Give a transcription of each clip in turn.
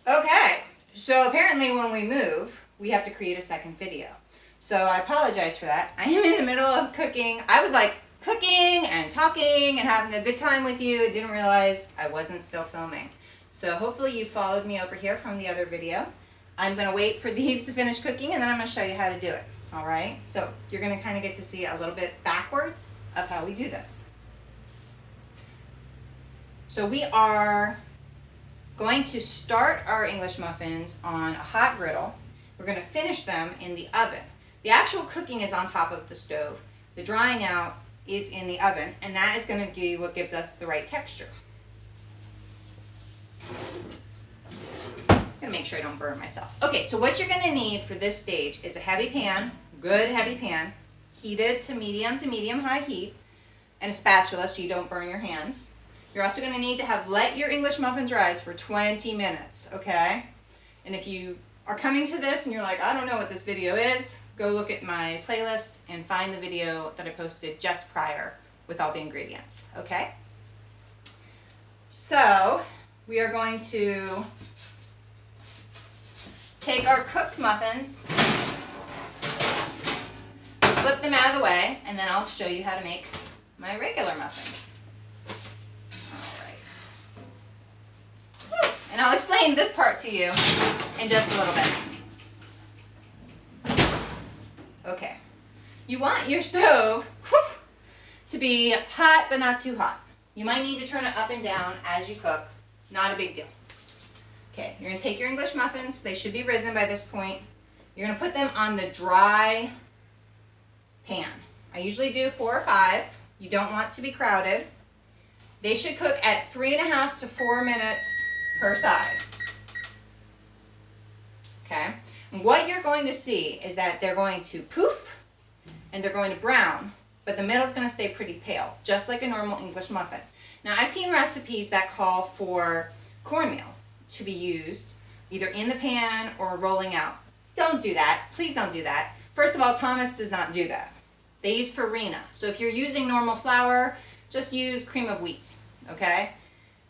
Okay, so apparently when we move, we have to create a second video. So I apologize for that. I am in the middle of cooking. I was like cooking and talking and having a good time with you. Didn't realize I wasn't still filming. So hopefully you followed me over here from the other video. I'm going to wait for these to finish cooking and then I'm going to show you how to do it. All right, so you're going to kind of get to see a little bit backwards of how we do this. So we are going to start our English muffins on a hot griddle. We're going to finish them in the oven. The actual cooking is on top of the stove. The drying out is in the oven, and that is going to be what gives us the right texture. I'm going to make sure I don't burn myself. Okay, so what you're going to need for this stage is a heavy pan, good heavy pan, heated to medium high heat, and a spatula so you don't burn your hands. You're also going to need to let your English muffins rise for 20 minutes, okay? And if you are coming to this and you're like, I don't know what this video is, go look at my playlist and find the video that I posted just prior with all the ingredients, okay? So, we are going to take our cooked muffins, slip them out of the way, and then I'll show you how to make my regular muffins. And I'll explain this part to you in just a little bit. Okay. You want your stove to be hot but not too hot. You might need to turn it up and down as you cook. Not a big deal. Okay, you're going to take your English muffins. They should be risen by this point. You're going to put them on the dry pan. I usually do 4 or 5. You don't want to be crowded. They should cook at 3.5 to 4 minutes per side. Okay? And what you're going to see is that they're going to poof and they're going to brown, but the middle is going to stay pretty pale, just like a normal English muffin. Now, I've seen recipes that call for cornmeal to be used either in the pan or rolling out. Don't do that. Please don't do that. First of all, Thomas does not do that. They use farina. So if you're using normal flour, just use cream of wheat. Okay?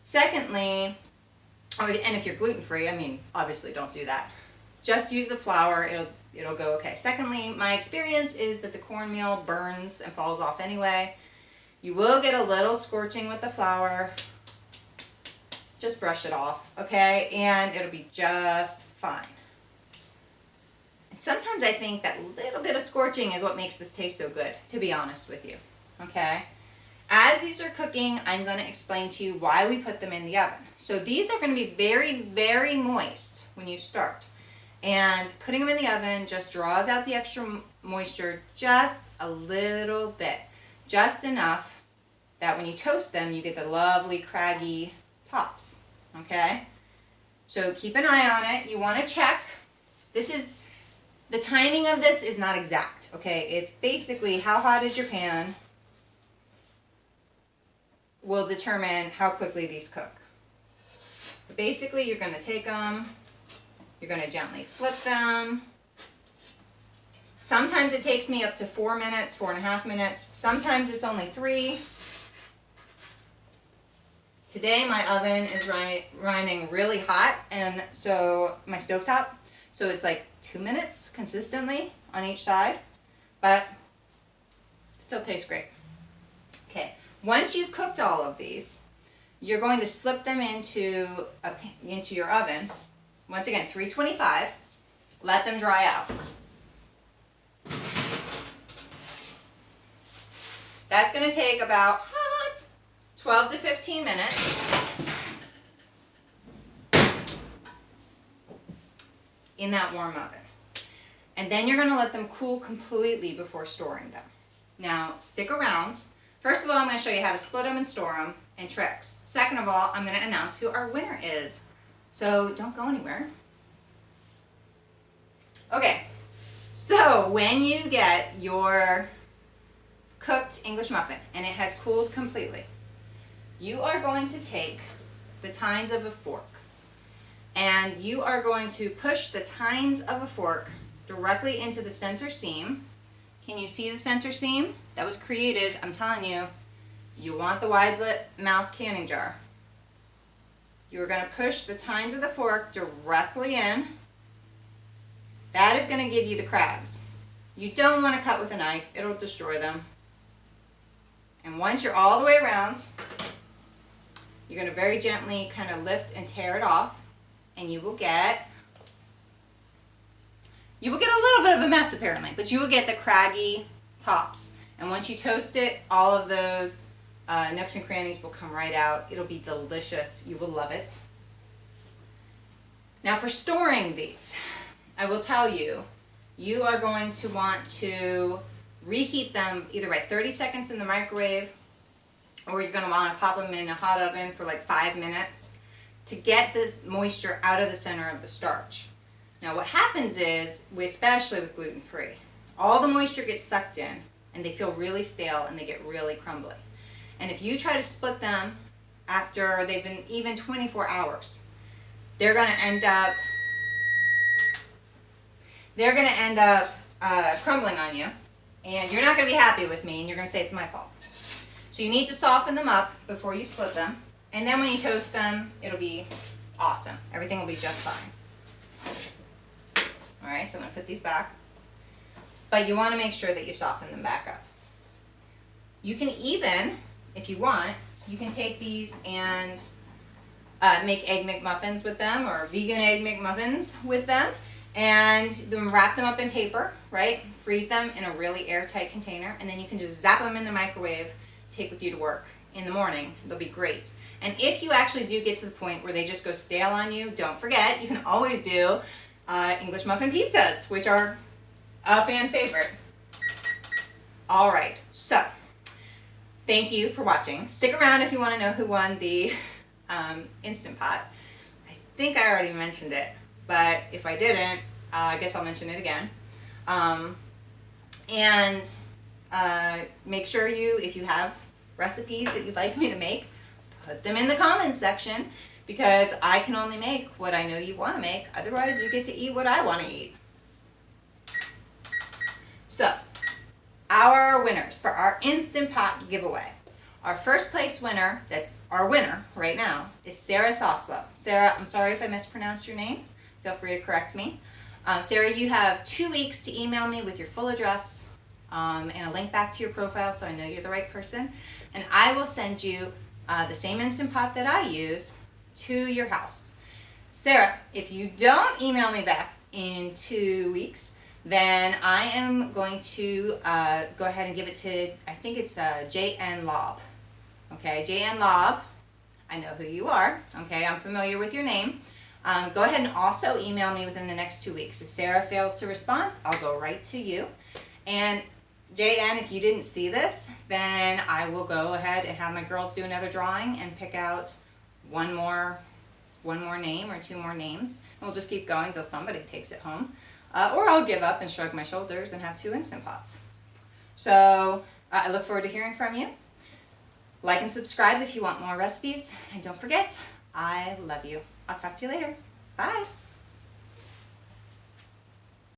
Secondly, and if you're gluten-free, I mean, obviously don't do that. Just use the flour, it'll go okay. Secondly, my experience is that the cornmeal burns and falls off anyway. You will get a little scorching with the flour. Just brush it off, okay? And it'll be just fine. And sometimes I think that little bit of scorching is what makes this taste so good, to be honest with you, okay? As these are cooking, I'm going to explain to you why we put them in the oven. So these are going to be very, very moist when you start. And putting them in the oven just draws out the extra moisture just a little bit. Just enough that when you toast them, you get the lovely craggy tops. Okay? So keep an eye on it. You want to check. The timing of this is not exact. Okay? It's basically how hot is your pan will determine how quickly these cook. But basically, you're going to take them, you're going to gently flip them. Sometimes it takes me up to 4 minutes, 4.5 minutes. Sometimes it's only 3. Today my oven is running really hot, and so my stovetop, so it's like 2 minutes consistently on each side, but still tastes great. Okay. Once you've cooked all of these, you're going to slip them into your oven. Once again, 325. Let them dry out. That's going to take about 12 to 15 minutes in that warm oven. And then you're going to let them cool completely before storing them. Now, stick around. First of all, I'm going to show you how to split them and store them and tricks. Second of all, I'm going to announce who our winner is. So don't go anywhere. Okay, so when you get your cooked English muffin and it has cooled completely, you are going to take the tines of a fork and you are going to push the tines of a fork directly into the center seam. Can you see the center seam? That was created, I'm telling you, you want the wide mouth canning jar. you're going to push the tines of the fork directly in. That is going to give you the crabs. You don't want to cut with a knife, it'll destroy them. And once you're all the way around, you're going to very gently kind of lift and tear it off, and you will get a little bit of a mess apparently, but you will get the craggy tops. And once you toast it, all of those nooks and crannies will come right out. It'll be delicious. You will love it. Now for storing these, I will tell you, you are going to want to reheat them either by 30 seconds in the microwave, or you're going to want to pop them in a hot oven for like 5 minutes to get this moisture out of the center of the starch. Now what happens is, especially with gluten-free, all the moisture gets sucked in and they feel really stale and they get really crumbly. And if you try to split them after they've been even 24 hours, they're going to end up crumbling on you, and you're not going to be happy with me, and you're going to say it's my fault. So you need to soften them up before you split them, and then when you toast them, it'll be awesome. Everything will be just fine. Alright, so I'm going to put these back. But you want to make sure that you soften them back up. You can even, if you want, you can take these and make egg McMuffins with them, or vegan egg McMuffins with them, and then wrap them up in paper, right? Freeze them in a really airtight container, and then you can just zap them in the microwave, take with you to work in the morning. They'll be great. And if you actually do get to the point where they just go stale on you, don't forget, you can always do English muffin pizzas, which are a fan favorite. All right, so thank you for watching. Stick around if you want to know who won the Instant Pot. I think I already mentioned it, but if I didn't, I guess I'll mention it again. Make sure if you have recipes that you'd like me to make, put them in the comments section, because I can only make what I know you want to make. Otherwise, you get to eat what I want to eat. So, our winners for our Instant Pot giveaway. Our first place winner, that's our winner right now, is Sarah Soslow. Sarah, I'm sorry if I mispronounced your name. Feel free to correct me. Sarah, you have 2 weeks to email me with your full address and a link back to your profile so I know you're the right person. And I will send you the same Instant Pot that I use to your house. Sarah, if you don't email me back in 2 weeks, then I am going to go ahead and give it to, I think it's J.N. Lobb. Okay, J.N. Lobb, I know who you are. Okay, I'm familiar with your name. Go ahead and also email me within the next 2 weeks. If Sarah fails to respond, I'll go right to you. And J.N., if you didn't see this, then I will go ahead and have my girls do another drawing and pick out one more name or 2 more names. And we'll just keep going until somebody takes it home. Or I'll give up and shrug my shoulders and have 2 Instant Pots. So I look forward to hearing from you. Like and subscribe if you want more recipes. And don't forget, I love you. I'll talk to you later. Bye.